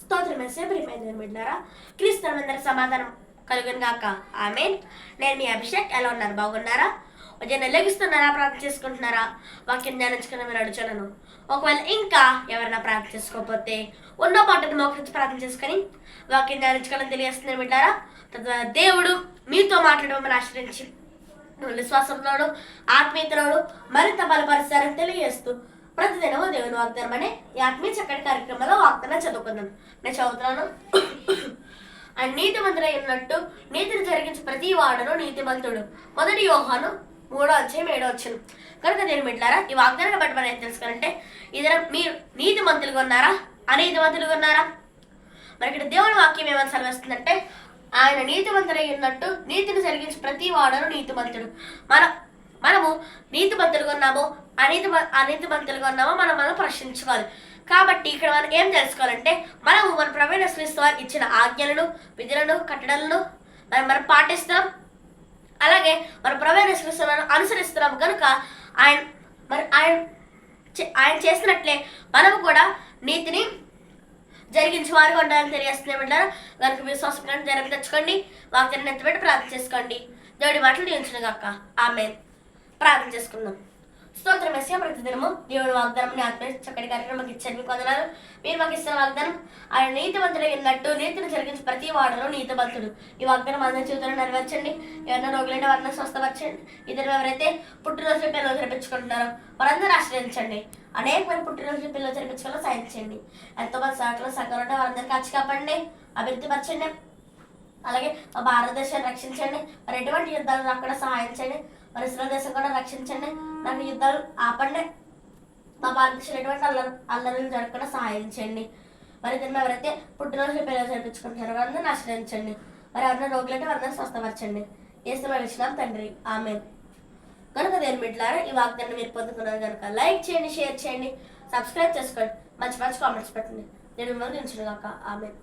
స్తోత్రం వేసే ప్రిపేర్ బిడ్డారా క్రీస్తు అందరికి సమాధానం కలుగును గాక ఆమేన్. నేను మీ అభిషేక్. ఎలా ఉన్నారు? బాగున్నారా? ఉదయం లెగిస్తున్నారా? ప్రార్థన చేసుకుంటున్నారా? వాక్యం ధ్యానించుకుని మీరు అడుగుతున్నాను. ఒకవేళ ఇంకా ఎవరైనా ప్రార్థన చేసుకోకపోతే ఉన్న పాటను మోకరించి ప్రార్థన చేసుకొని వాక్యం ధ్యానించుకోవాలని తెలియజేస్తున్నారు బిడ్డారా. తద్వారా దేవుడు మీతో మాట్లాడమని ఆశ్రయించి విశ్వాసంలోను ఆత్మీయతలోను మరింత బలపరుస్తారని తెలియజేస్తూ ప్రతిదినము దేవుని వాగ్దానం అనే ఈ ఆత్మీయ చక్కటి కార్యక్రమంలో వాగ్దానం చదువుకుందాం. నేను చదువుతున్నాను. ఆయన నీతిమంతుడై ఉన్నట్టు నీతిని జరిగించి ప్రతి వాడును నీతిమంతుడు. 1 యోహాను 3:7 కనుక దేని బిడ్డలారా, ఈ వాగ్దానాన్ని బట్టి మనం ఏం తెలుసుకోవాలంటే ఇద్దరు మీరు నీతిమంతులుగా ఉన్నారా, అనీతిమంతులుగా ఉన్నారా? మరి ఇక్కడ దేవుని వాక్యం ఏమని సెలవిస్తుందంటే ఆయన నీతిమంతుడై ఉన్నట్టు నీతిని జరిగించి ప్రతి వాడును నీతిమంతుడు. మనము నీతిమంతులుగా ఉన్నామో అనీతిమంతులుగా ఉన్నామో మనం ప్రశ్నించుకోవాలి. కాబట్టి ఇక్కడ మనం ఏం తెలుసుకోవాలంటే మనము మన ప్రభువైన యేసుక్రీస్తు వారు ఇచ్చిన ఆజ్ఞలను విధులను కట్టడలను మనం పాటిస్తున్నాం. అలాగే మన ప్రభువైన యేసుక్రీస్తు వారిని అనుసరిస్తున్నాం కనుక ఆయన చేసినట్లే మనము కూడా నీతిని జరిగించి వారుగా ఉండాలని తెలియజేస్తున్నాం అంటారు. కనుక విశ్వాసం జరిగి తెచ్చుకోండి. వాక్యాన్ని ఎత్తిపెట్టి ప్రార్థన చేసుకోండి. దేవుడి మాటలు దీవించును గాక ఆమేన్. ప్రార్థన చేసుకుందాం. స్తోత్రం వేసే ప్రతిదినము దేవుడి వాగ్దానం ఆత్మీయ చక్కటి కార్యక్రమం మాకు ఇచ్చారు. మీకు వందనాలు. మీరు మాకు ఇస్తున్న వాగ్దానం ఆయన నీతిమంతుడు ఉన్నట్టు నీతిని జరిగించి ప్రతి వాడలో నీతిమంతుడు. ఈ వాగ్దానం అందరి జీవితంలో నెరవేర్చండి. ఎవరైనా రోగులైన వారిని స్వస్థపరచండి. ఇద్దరు ఎవరైతే పుట్టినరోజు పిల్లలు జరిపించుకుంటున్నారో వారందరూ ఆశ్రయించండి. అనేక మంది పుట్టినరోజు పిల్లలు జరిపించుకోవాలో సాధించండి. ఎంతోమంది సహకారం ఉంటే వారందరూ కాచి కాపాడండి, అభివృద్ధిపరచండి. అలాగే మా భారతదేశాన్ని రక్షించండి. మరి ఎటువంటి యుద్ధాలు రాకుండా సహాయం చేయండి. మరి ఇస్రాయల్ దేశం కూడా రక్షించండి. నాకు యుద్ధాలు ఆపండి. మా భారతదేశంలో ఎటువంటి అల్లర్లు జరగకుండా సహాయం చేయండి. మరి దీన్ని ఎవరైతే పుట్టినరోజు పిల్లలు చేయించుకుంటున్నారో వారందరిని ఆశ్రయించండి. మరి ఎవరైనా రోగులంటే వారందరినీ స్వస్థపరచండి. యేసునామములో ఇచ్చినాం తండ్రి ఆమేన్. కనుక దేని బిడ్డలారా, ఈ వాగ్దానం మీరు పొందుకున్నారు కనుక లైక్ చేయండి, షేర్ చేయండి, సబ్స్క్రైబ్ చేసుకోండి, మంచి మంచి కామెంట్స్ పెట్టండి. నేను మిమ్మల్ని దించును గాక ఆమేన్.